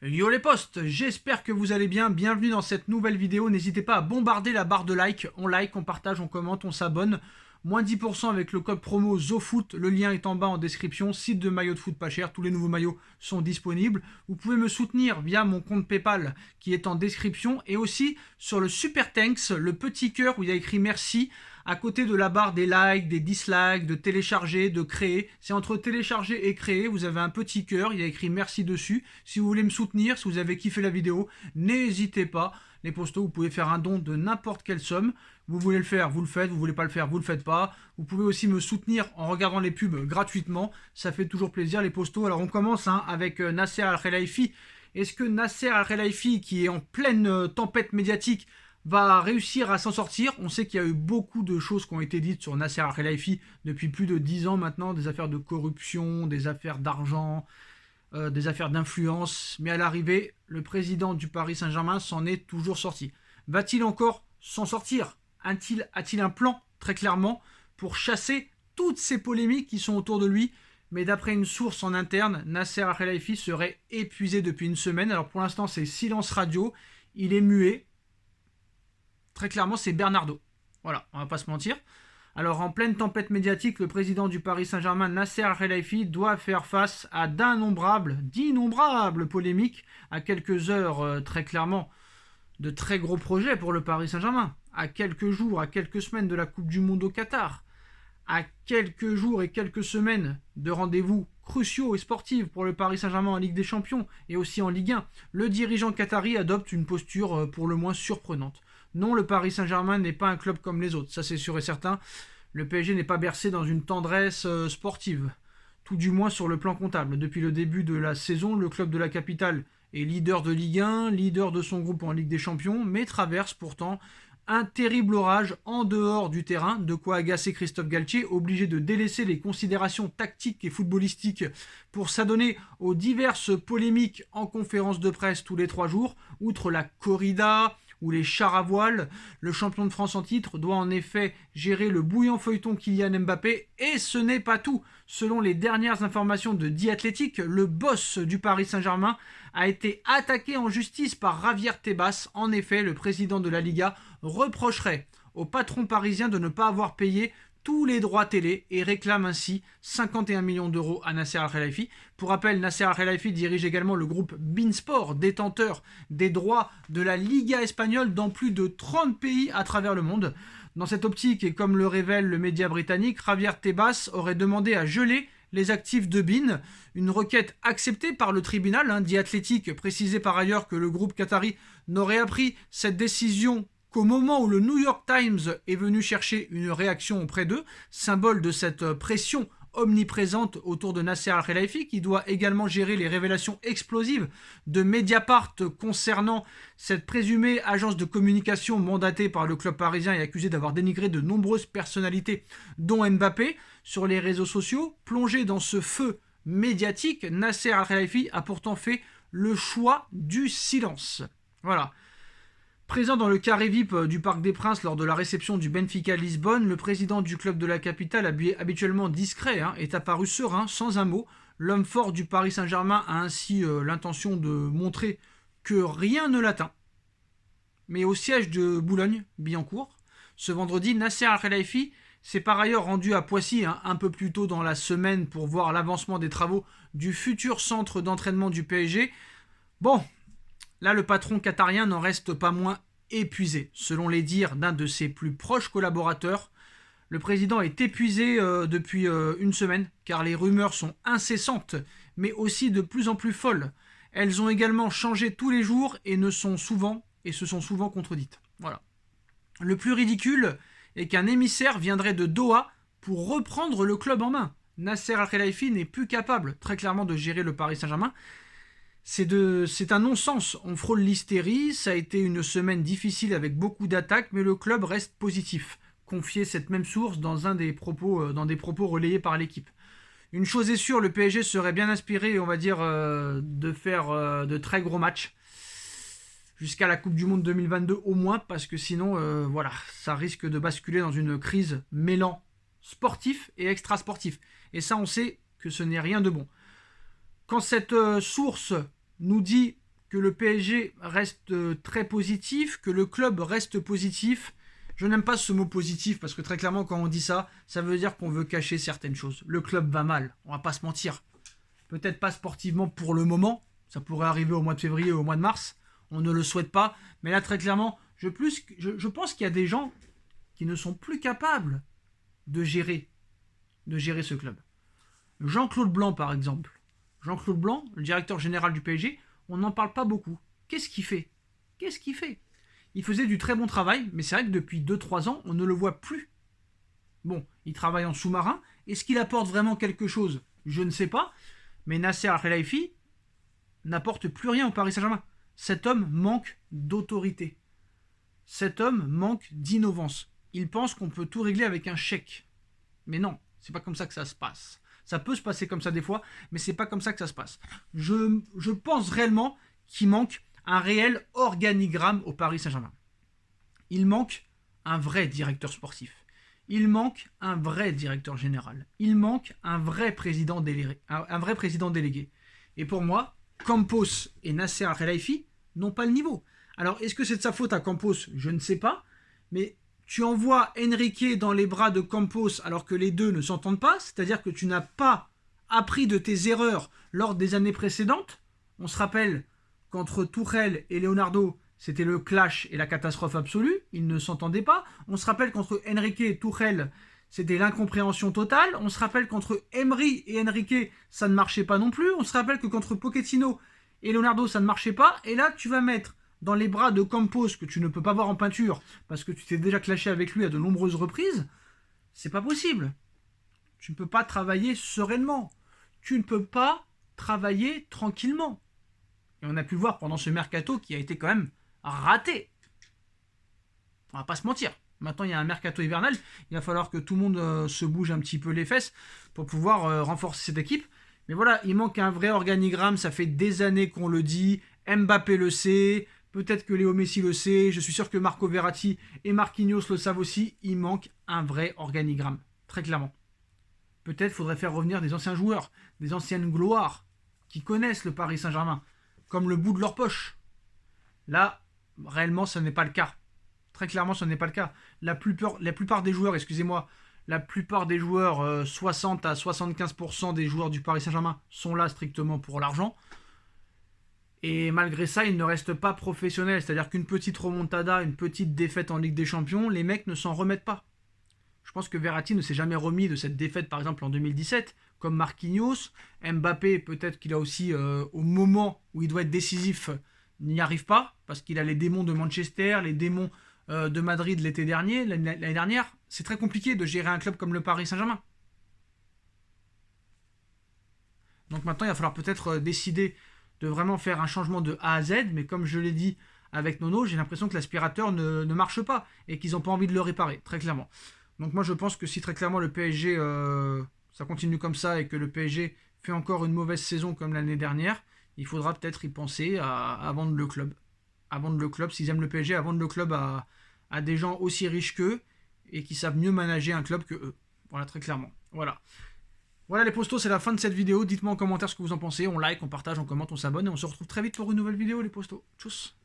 Yo les potes, j'espère que vous allez bien, bienvenue dans cette nouvelle vidéo, n'hésitez pas à bombarder la barre de like, on partage, on commente, on s'abonne, moins 10% avec le code promo ZOFOOT, le lien est en bas en description, site de maillots de foot pas cher, tous les nouveaux maillots sont disponibles, vous pouvez me soutenir via mon compte Paypal qui est en description et aussi sur le Super Thanks, le petit cœur où il y a écrit merci, à côté de la barre des likes, des dislikes, de télécharger, de créer. C'est entre télécharger et créer, vous avez un petit cœur, il y a écrit merci dessus. Si vous voulez me soutenir, si vous avez kiffé la vidéo, n'hésitez pas. Les postos, vous pouvez faire un don de n'importe quelle somme. Vous voulez le faire, vous le faites. Vous voulez pas le faire, vous le faites pas. Vous pouvez aussi me soutenir en regardant les pubs gratuitement. Ça fait toujours plaisir, les postos. Alors on commence avec Nasser Al-Khelaifi. Est-ce que Nasser Al-Khelaifi, qui est en pleine tempête médiatique, va réussir à s'en sortir? On sait qu'il y a eu beaucoup de choses qui ont été dites sur Nasser Al-Khelaifi depuis plus de 10 ans maintenant, des affaires de corruption, des affaires d'argent, des affaires d'influence, mais à l'arrivée, le président du Paris Saint-Germain s'en est toujours sorti. Va-t-il encore s'en sortir? A-t-il un plan, très clairement, pour chasser toutes ces polémiques qui sont autour de lui? Mais d'après une source en interne, Nasser Al-Khelaifi serait épuisé depuis une semaine. Alors pour l'instant, c'est silence radio, il est muet. Très clairement, c'est Bernardo. Voilà, on va pas se mentir. Alors, en pleine tempête médiatique, le président du Paris Saint-Germain, Nasser Al-Khelaifi, doit faire face à d'innombrables polémiques, à quelques heures, très clairement, de très gros projets pour le Paris Saint-Germain, à quelques jours, à quelques semaines de la Coupe du Monde au Qatar, à quelques jours et quelques semaines de rendez-vous cruciaux et sportifs pour le Paris Saint-Germain en Ligue des Champions et aussi en Ligue 1, le dirigeant qatari adopte une posture pour le moins surprenante. Non, le Paris Saint-Germain n'est pas un club comme les autres, ça c'est sûr et certain. Le PSG n'est pas bercé dans une tendresse sportive, tout du moins sur le plan comptable. Depuis le début de la saison, le club de la capitale est leader de Ligue 1, leader de son groupe en Ligue des Champions, mais traverse pourtant un terrible orage en dehors du terrain, de quoi agacer Christophe Galtier, obligé de délaisser les considérations tactiques et footballistiques pour s'adonner aux diverses polémiques en conférence de presse tous les 3 jours, outre la corrida ou les chars à voile. Le champion de France en titre doit en effet gérer le bouillant feuilleton Kylian Mbappé, et ce n'est pas tout. Selon les dernières informations de The Athletic, le boss du Paris Saint-Germain a été attaqué en justice par Javier Tebas. En effet, le président de la Liga reprocherait au patron parisien de ne pas avoir payé tous les droits télé et réclame ainsi 51 millions d'euros à Nasser Al-Khelaifi. Pour rappel, Nasser Al-Khelaifi dirige également le groupe Beansport, détenteur des droits de la Liga espagnole dans plus de 30 pays à travers le monde. Dans cette optique, et comme le révèle le média britannique, Javier Tebas aurait demandé à geler les actifs de Bein, une requête acceptée par le tribunal. The Athletic précisait par ailleurs que le groupe qatari n'aurait appris cette décision qu'au moment où le New York Times est venu chercher une réaction auprès d'eux, symbole de cette pression omniprésente autour de Nasser Al-Khelaifi, qui doit également gérer les révélations explosives de Mediapart concernant cette présumée agence de communication mandatée par le club parisien et accusée d'avoir dénigré de nombreuses personnalités, dont Mbappé. Sur les réseaux sociaux, plongé dans ce feu médiatique, Nasser Al-Khelaifi a pourtant fait le choix du silence. Voilà. Présent dans le carré VIP du Parc des Princes lors de la réception du Benfica Lisbonne, le président du club de la capitale, habituellement discret, est apparu serein, sans un mot. L'homme fort du Paris Saint-Germain a ainsi l'intention de montrer que rien ne l'atteint. Mais au siège de Boulogne-Billancourt, ce vendredi, Nasser Al-Khelaifi s'est par ailleurs rendu à Poissy un peu plus tôt dans la semaine pour voir l'avancement des travaux du futur centre d'entraînement du PSG. Bon, là, le patron qatarien n'en reste pas moins épuisé. Selon les dires d'un de ses plus proches collaborateurs, le président est épuisé depuis une semaine, car les rumeurs sont incessantes, mais aussi de plus en plus folles. Elles ont également changé tous les jours et se sont souvent contredites. Voilà. Le plus ridicule est qu'un émissaire viendrait de Doha pour reprendre le club en main. Nasser Al-Khelaifi n'est plus capable, très clairement, de gérer le Paris Saint-Germain. C'est un non-sens, on frôle l'hystérie, ça a été une semaine difficile avec beaucoup d'attaques, mais le club reste positif, confiait cette même source dans des propos relayés par l'équipe. Une chose est sûre, le PSG serait bien inspiré, on va dire, de faire de très gros matchs jusqu'à la Coupe du Monde 2022 au moins, parce que sinon, voilà, ça risque de basculer dans une crise mêlant sportif et extra-sportif. Et ça, on sait que ce n'est rien de bon. Quand cette source nous dit que le PSG reste très positif, que le club reste positif. Je n'aime pas ce mot positif parce que très clairement quand on dit ça, ça veut dire qu'on veut cacher certaines choses. Le club va mal, on va pas se mentir. Peut-être pas sportivement pour le moment, ça pourrait arriver au mois de février ou au mois de mars, on ne le souhaite pas. Mais là très clairement, je pense qu'il y a des gens qui ne sont plus capables de gérer ce club. Jean-Claude Blanc par exemple. Jean-Claude Blanc, le directeur général du PSG, on n'en parle pas beaucoup. Qu'est-ce qu'il fait? Il faisait du très bon travail, mais c'est vrai que depuis 2-3 ans, on ne le voit plus. Bon, il travaille en sous-marin. Est-ce qu'il apporte vraiment quelque chose? Je ne sais pas. Mais Nasser Al-Khelaifi n'apporte plus rien au Paris Saint-Germain. Cet homme manque d'autorité. Cet homme manque d'innovance. Il pense qu'on peut tout régler avec un chèque. Mais non, c'est pas comme ça que ça se passe. Ça peut se passer comme ça des fois, mais c'est pas comme ça que ça se passe. Je pense réellement qu'il manque un réel organigramme au Paris Saint-Germain. Il manque un vrai directeur sportif. Il manque un vrai directeur général. Il manque un vrai président délégué. Et pour moi, Campos et Nasser Al-Khelaifi n'ont pas le niveau. Alors, est-ce que c'est de sa faute à Campos? Je ne sais pas. Mais tu envoies Enrique dans les bras de Campos alors que les deux ne s'entendent pas, c'est-à-dire que tu n'as pas appris de tes erreurs lors des années précédentes. On se rappelle qu'entre Tuchel et Leonardo, c'était le clash et la catastrophe absolue. Ils ne s'entendaient pas. On se rappelle qu'entre Enrique et Tuchel, c'était l'incompréhension totale. On se rappelle qu'entre Emery et Enrique, ça ne marchait pas non plus. On se rappelle que qu'entre Pochettino et Leonardo, ça ne marchait pas. Et là, tu vas mettre dans les bras de Campos, que tu ne peux pas voir en peinture, parce que tu t'es déjà clashé avec lui à de nombreuses reprises, c'est pas possible. Tu ne peux pas travailler sereinement. Tu ne peux pas travailler tranquillement. Et on a pu le voir pendant ce mercato qui a été quand même raté. On va pas se mentir. Maintenant, il y a un mercato hivernal. Il va falloir que tout le monde se bouge un petit peu les fesses pour pouvoir renforcer cette équipe. Mais voilà, il manque un vrai organigramme. Ça fait des années qu'on le dit. Mbappé le sait. Peut-être que Léo Messi le sait. Je suis sûr que Marco Verratti et Marquinhos le savent aussi. Il manque un vrai organigramme. Très clairement. Peut-être faudrait faire revenir des anciens joueurs, des anciennes gloires qui connaissent le Paris Saint-Germain, comme le bout de leur poche. Là, réellement, ce n'est pas le cas. Très clairement, ce n'est pas le cas. La plupart des joueurs, la plupart des joueurs, 60 à 75% des joueurs du Paris Saint-Germain sont là strictement pour l'argent. Et malgré ça, ils ne restent pas professionnels. C'est-à-dire qu'une petite remontada, une petite défaite en Ligue des Champions, les mecs ne s'en remettent pas. Je pense que Verratti ne s'est jamais remis de cette défaite, par exemple, en 2017, comme Marquinhos. Mbappé, peut-être qu'il a aussi, au moment où il doit être décisif, n'y arrive pas, parce qu'il a les démons de Manchester, les démons de Madrid l'année dernière. C'est très compliqué de gérer un club comme le Paris Saint-Germain. Donc maintenant, il va falloir peut-être décider de vraiment faire un changement de A à Z, mais comme je l'ai dit avec Nono, j'ai l'impression que l'aspirateur ne marche pas, et qu'ils n'ont pas envie de le réparer, très clairement. Donc moi je pense que si très clairement le PSG, ça continue comme ça, et que le PSG fait encore une mauvaise saison comme l'année dernière, il faudra peut-être y penser à vendre le club. À vendre le club, s'ils aiment le PSG, à vendre le club à des gens aussi riches qu'eux, et qui savent mieux manager un club que eux. Voilà, très clairement. Voilà. Voilà les postos, c'est la fin de cette vidéo. Dites-moi en commentaire ce que vous en pensez. On like, on partage, on commente, on s'abonne, et on se retrouve très vite pour une nouvelle vidéo les postos. Tchuss.